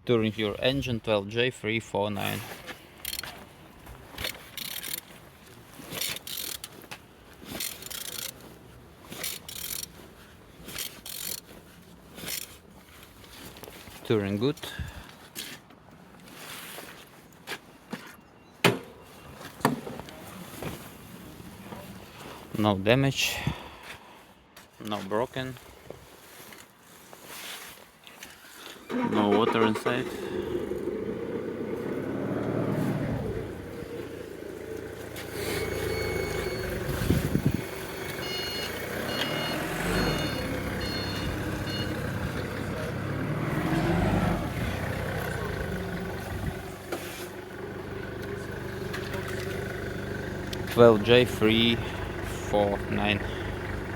During your engine 12J349. Touring good. No damage, no broken, no water inside. J349.